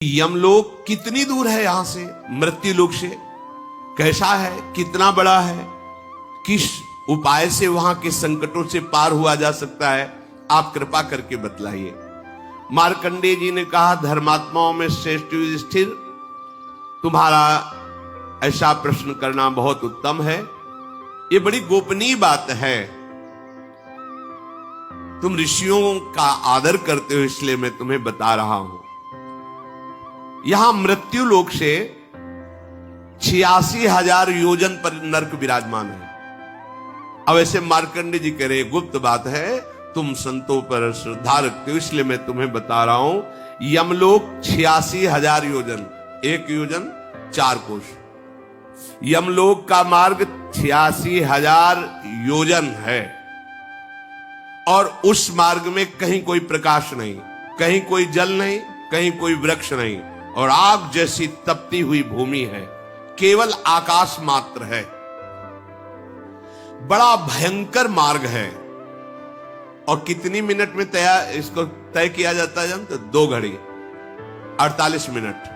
यमलोक कितनी दूर है यहां से, मृत्यु लोक से? कैसा है, कितना बड़ा है, किस उपाय से वहां के संकटों से पार हुआ जा सकता है? आप कृपा करके बतलाइए। मार्कंडेय जी ने कहा, धर्मात्माओं में श्रेष्ठ युधिष्ठिर, तुम्हारा ऐसा प्रश्न करना बहुत उत्तम है। ये बड़ी गोपनीय बात है। तुम ऋषियों का आदर करते हो, इसलिए मैं तुम्हें बता रहा हूं। यहां मृत्यु लोक से 86,000 योजन पर नरक विराजमान है। अब ऐसे मार्कंडेय जी कह रहे, गुप्त बात है, तुम संतों पर श्रद्धा रखते हो, इसलिए मैं तुम्हें बता रहा हूं। यमलोक 86,000 योजन, एक योजन 4 कोश। यमलोक का मार्ग 86,000 योजन है, और उस मार्ग में कहीं कोई प्रकाश नहीं, कहीं कोई जल नहीं, कहीं कोई वृक्ष नहीं, और आग जैसी तपती हुई भूमि है, केवल आकाश मात्र है। बड़ा भयंकर मार्ग है। और कितनी मिनट में इसको तय किया जाता है जानते? 2 घड़ी 48 मिनट।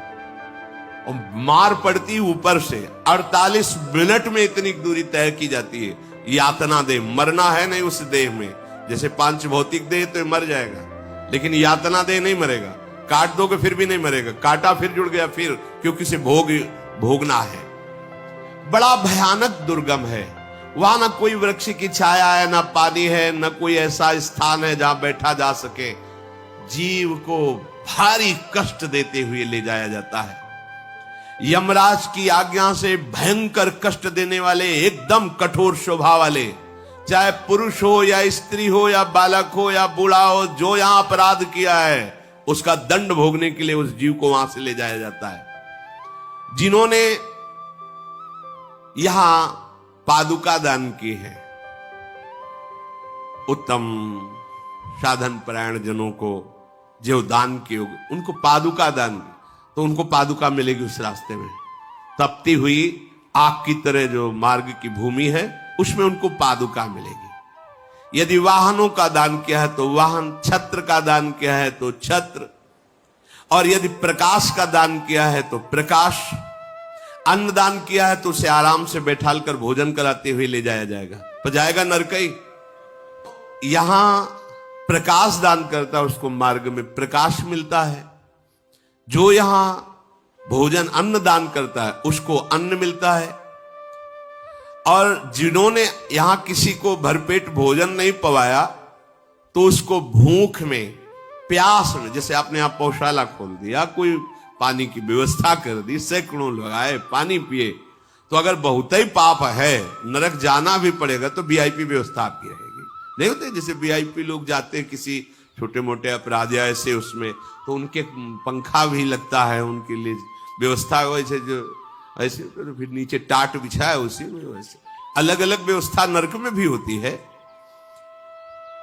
और मार पड़ती ऊपर से 48 मिनट में इतनी दूरी तय की जाती है। यातना देह, मरना है नहीं उस देह में। जैसे 5 भौतिक देह तो मर जाएगा, लेकिन यातना देह नहीं मरेगा। काट दोगे फिर भी नहीं मरेगा, काटा फिर जुड़ गया फिर, क्योंकि इसे भोगना है। बड़ा भयानक दुर्गम है। वहां ना कोई वृक्ष की छाया है, ना पानी है, ना कोई ऐसा स्थान है जहां बैठा जा सके। जीव को भारी कष्ट देते हुए ले जाया जाता है। यमराज की आज्ञा से भयंकर कष्ट देने वाले, एकदम कठोर स्वभाव वाले, चाहे पुरुष हो या स्त्री हो या बालक हो या बूढ़ा हो, जो यहां अपराध किया है उसका दंड भोगने के लिए उस जीव को वहां से ले जाया जाता है। जिन्होंने यहां पादुका दान की है, उत्तम साधन परायण जनों को जो दान किए, उनको पादुका दान, तो उनको पादुका मिलेगी उस रास्ते में। तपती हुई आग की तरह जो मार्ग की भूमि है, उसमें उनको पादुका मिलेगी। यदि वाहनों का दान किया है तो वाहन, छत्र का दान किया है तो छत्र, और यदि प्रकाश का दान किया है तो प्रकाश, अन्न दान किया है तो उसे आराम से बैठाल कर भोजन कराते हुए ले जाया जाएगा, तो जाएगा नरकई। यहां प्रकाश दान करता है, उसको मार्ग में प्रकाश मिलता है। जो यहां भोजन अन्न दान करता है उसको अन्न मिलता है। और जिन्होंने यहां किसी को भरपेट भोजन नहीं पवाया, तो उसको भूख में, प्यास में, जैसे आपने यहां पौशाला खोल दिया, कोई पानी की व्यवस्था कर दी, सैकड़ों लगाए, पानी पिए, तो अगर बहुत ही पाप है, नरक जाना भी पड़ेगा, तो वीआईपी व्यवस्था आपकी रहेगी। नहीं होते जैसे वीआईपी लोग जाते हैं किसी छोटे मोटे अपराध या ऐसे, उसमें तो उनके पंखा भी लगता है, उनके लिए व्यवस्था वैसे, जो ऐसे तो फिर नीचे टाट बिछा है उसी में, वैसे अलग अलग व्यवस्था नरक में भी होती है।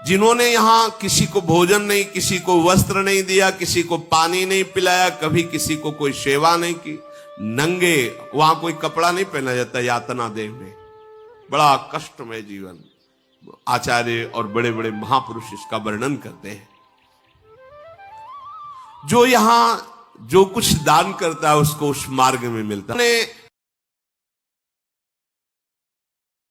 जिन्होंने यहां किसी को भोजन नहीं, किसी को वस्त्र नहीं दिया, किसी को पानी नहीं पिलाया, कभी किसी को कोई सेवा नहीं की, नंगे, वहां कोई कपड़ा नहीं पहना जाता यातना देह में, बड़ा कष्टमय जीवन। आचार्य और बड़े बड़े महापुरुष इसका वर्णन करते हैं। जो यहां जो कुछ दान करता है उसको उस मार्ग में मिलता है।